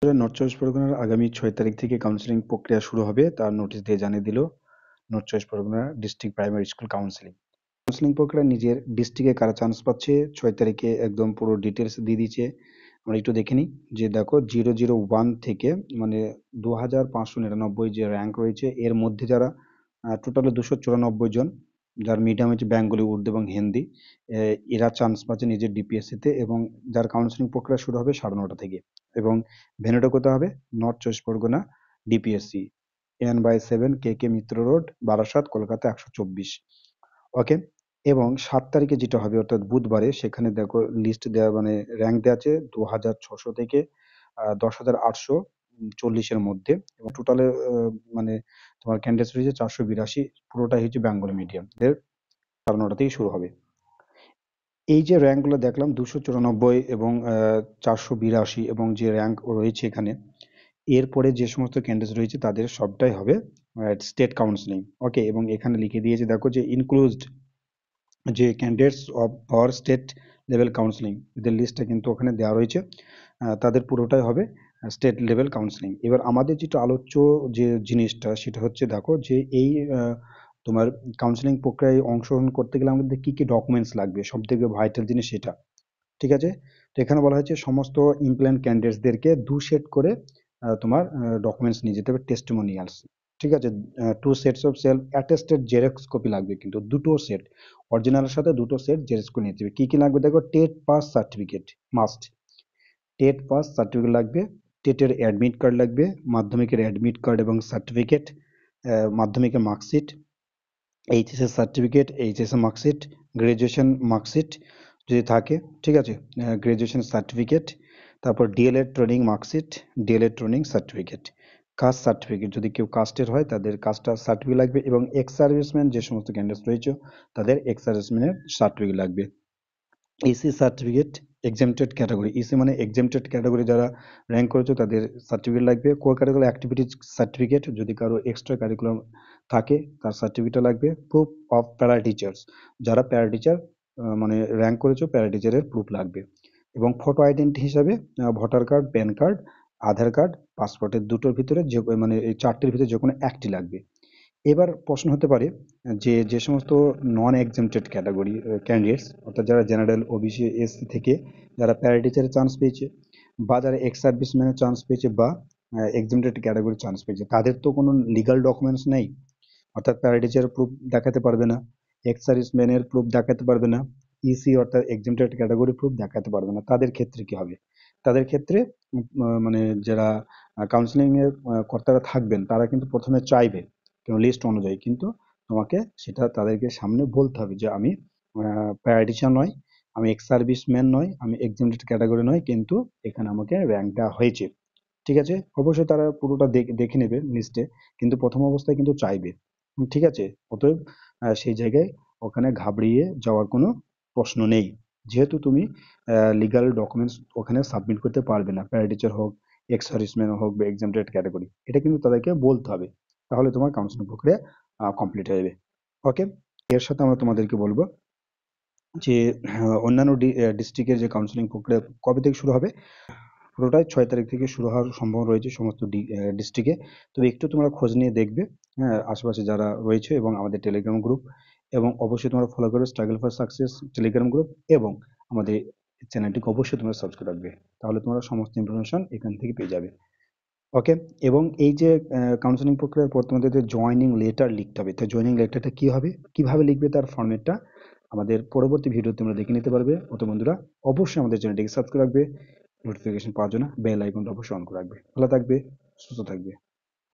North চব্বিশ পরগনার আগামী 6 তারিখ থেকে কাউন্সেলিং প্রক্রিয়া শুরু হবে, তার নোটিশ দিয়ে জানিয়ে দিল নর্থ চব্বিশ Pargana district primary school counselling. Counselling প্রক্রিয়া নিজের ডিস্ট্রিক্টে কারা চান্স পাচ্ছে 6 তারিখে একদম পুরো ডিটেলস দিয়ে দিচ্ছে। আমরা একটু দেখে নিই যে দেখো 001 থেকে মানে 2599 যে র্যাঙ্ক রয়েছে এর মধ্যে যারা টোটালে 294 জন, যার মিডিয়াম হচ্ছে বেঙ্গলি, উর্দু এবং হিন্দি, এরা চান্স পাচ্ছে নিজের ডিপিএসসিতে, এবং যার কাউন্সিলিং প্রক্রিয়া শুরু হবে 9:30 থেকে। এবং ভেন্যুটা কোথায় হবে? নর্থ চব্বিশ পরগনা ডিপিএসসি, N/7 KK মিত্র রোড, বারাসাত, কলকাতা 124। ওকে। এবং 7 তারিখে যেটা হবে অর্থাৎ বুধবারে, সেখানে দেখো লিস্ট দেওয়া মানে র্যাঙ্ক দেওয়া আছে 2600 থেকে 10,840 এর মধ্যে, এবং টোটালে মানে তোমার ক্যান্ডিডেটস রয়েছে 482, পুরোটাই হচ্ছে বেঙ্গলি মিডিয়াম। এর 9:30 থেকেই শুরু হবে। এই যে র্যাঙ্কগুলো দেখলাম 294 এবং 482, এবং যে র্যাঙ্ক রয়েছে এখানে, এরপরে যে সমস্ত ক্যান্ডিডেটস রয়েছে তাদের সবটাই হবে স্টেট কাউন্সিলিং। ওকে। এবং এখানে লিখে দিয়েছে দেখো যে ইনক্লুজড যে candidates of power state level counselling, এদের লিস্টটা কিন্তু ওখানে দেওয়া রয়েছে। তাদের পুরোটাই হবে স্টেট লেভেল কাউন্সিলিং। এবার আমাদের যেটা আলোচ্য যে জিনিসটা সেটা হচ্ছে দেখো যে এই তোমার কাউন্সিলিং প্রক্রিয়ায় অংশগ্রহণ করতে গেলে আমাদের কি কি ডকুমেন্টস লাগবে, সব থেকে ভাইটাল জিনিস সেটা। ঠিক আছে। তো এখানে বলা হয়েছে সমস্ত ইমপ্লয়েন্ট ক্যান্ডিডেটসদেরকে 2 সেট করে তোমার ডকুমেন্টস নিয়ে যেতে হবে, টেস্টিমোনিয়ালস। ঠিক আছে। 2 sets of self attested xerox copy লাগবে, কিন্তু দুটো সেট, অরিজিনালের সাথে দুটো সেট জেরক্স করে নিতে হবে। কি কি লাগবে দেখো, TET pass certificate must, TET pass certificate লাগবে, টেটের অ্যাডমিট কার্ড লাগবে, মাধ্যমিকের অ্যাডমিট কার্ড এবং সার্টিফিকেট, মাধ্যমিকের মার্কশিট, এইচএসএর সার্টিফিকেট, এইচএসএ মার্কশিট, গ্রাজুয়েশন মার্কশিট যদি থাকে, ঠিক আছে, গ্রাজুয়েশন সার্টিফিকেট, তারপর DElEd training marksheet, DElEd training certificate, caste certificate, যদি কেউ কাস্টের হয় তাদের কাস্টটা সার্টিফিকেট লাগবে, এবং এক্স সার্ভিসম্যান যে সমস্ত ক্যান্ডিডেটস রয়েছে তাদের এক্স সার্ভিসম্যানের সার্টিফিকেট লাগবে। EC certificate, exempted category, EC মানে এক্সেমটেড ক্যাটাগরি, যারা র্যাঙ্ক করেছে তাদের সার্টিফিকেট লাগবে। কো কারিকুলার অ্যাক্টিভিটিজ সার্টিফিকেট, যদি কারো এক্সট্রা কারিকুলাম থাকে তার সার্টিফিকেট লাগবে। প্রুফ অফ প্যারা টিচার্স, যারা প্যারা টিচার মানে র্যাঙ্ক করেছে প্যারা টিচারের প্রুফ লাগবে। এবং ফটো আইডেন্টি হিসাবে ভোটার কার্ড, প্যান কার্ড, আধার কার্ড, পাসপোর্টের দুটোর ভিতরে যে মানে এই 4টির ভিতরে যে কোনো একটি লাগবে। এবার প্রশ্ন হতে পারে যে যে সমস্ত নন এক্সেমটেড ক্যাটাগরি ক্যান্ডিডেটস, অর্থাৎ যারা জেনারেল, ওবিসি, এসসি থেকে যারা প্যারা টিচারের চান্স পেয়েছে, বা যারা এক্স সার্ভিসম্যানের চান্স পেয়েছে, বা এক্সেমটেড ক্যাটাগরি চান্স পেয়েছে, তাদের তো কোনো লিগাল ডকুমেন্টস নেই, অর্থাৎ প্যারা টিচারের প্রুফ দেখাতে পারবে না, এক্স সার্ভিসম্যানের প্রুফ দেখাতে পারবে না, ইসি অর্থাৎ এক্সেমটেড ক্যাটাগরি প্রুফ দেখাতে পারবে না। তাদের ক্ষেত্রে কি হবে? তাদের ক্ষেত্রে মানে যারা কাউন্সিলিং এর কর্তারা থাকবেন তারা কিন্তু প্রথমে চাইবে লিস্ট অনুযায়ী, কিন্তু তোমাকে সেটা তাদেরকে সামনে বলতে হবে যে আমি প্যারা টিচার নয়, আমি এক্স সার্ভিসম্যান নয়, আমি এক্সেমটেড ক্যাটাগরি নয়, কিন্তু এখানে আমাকে র্যাঙ্ক দেওয়া হয়েছে। ঠিক আছে। অবশ্যই তারা পুরোটা দেখে নেবে লিস্টে, কিন্তু প্রথম অবস্থায় কিন্তু চাইবে। ঠিক আছে। অতএব সেই জায়গায় ওখানে ঘাবড়িয়ে যাওয়ার কোনো প্রশ্ন নেই, যেহেতু তুমি লিগাল ডকুমেন্টস ওখানে সাবমিট করতে পারবে না, প্যারা টিচার হোক, এক্স সার্ভিসম্যান হোক, বা এক্সামটেড ক্যাটাগরি, এটা কিন্তু তাদেরকে বলতে হবে, তাহলে তোমার কাউন্সিলিং প্রক্রিয়া কমপ্লিট হয়ে যাবে। ওকে। এর সাথে আমরা তোমাদেরকে বলবো যে অন্যান্য ডিস্ট্রিক্টের যে কাউন্সিলিং প্রক্রিয়া কবে থেকে শুরু হবে, পুরোটাই 6 তারিখ থেকে শুরু হওয়ার সম্ভাবনা রয়েছে সমস্ত ডিস্ট্রিক্টে। তবে একটু তোমরা খোঁজ নিয়ে দেখবে, হ্যাঁ, আশেপাশে যারা রয়েছে, এবং আমাদের টেলিগ্রাম গ্রুপ, এবং অবশ্যই তোমরা ফলো করবে struggle for success Telegram group, এবং আমাদের চ্যানেলটিকে অবশ্যই তোমরা সাবস্ক্রাইব রাখবে, তাহলে তোমরা সমস্ত ইনফরমেশন এখান থেকে পেয়ে যাবে। ওকে। এবং এই যে কাউন্সিলিং প্রক্রিয়ার পর তোমাদের জয়েনিং লেটার লিখতে হবে, তো জয়েনিং লেটারটা কি হবে, কিভাবে লিখবে, তার ফরম্যাটটা আমাদের পরবর্তী ভিডিওতে তোমরা দেখে নিতে পারবে। অত বন্ধুরা অবশ্যই আমাদের চ্যানেলটিকে সাবস্ক্রাইব রাখবে, নোটিফিকেশন পাওয়ার জন্য বেল আইকনটা অবশ্যই অন করে রাখবে। ভালো থাকবে, সুস্থ থাকবে।